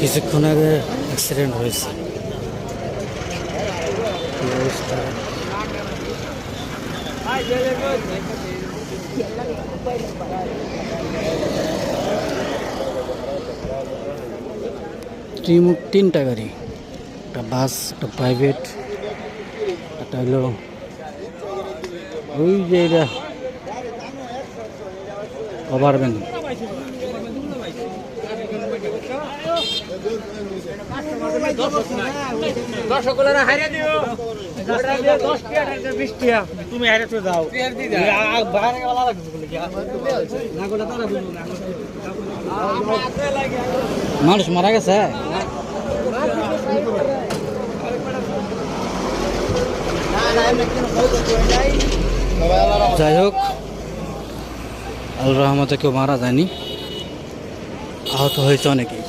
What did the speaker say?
কিছুক্ষণ আগে অ্যাক্সিডেন্ট হয়েছে। কি অবস্থা! তিনটা গাড়ি, একটা বাস, একটা প্রাইভেট, একটা হলো ওই যে এটা ওভারব্যান। তুমি হারে তো যাও মানুষ মারা গেছে। যাই হোক, আল্লাহর রহমতে কেউ মারা যায়নি, আহত হয়েছে অনেকেই।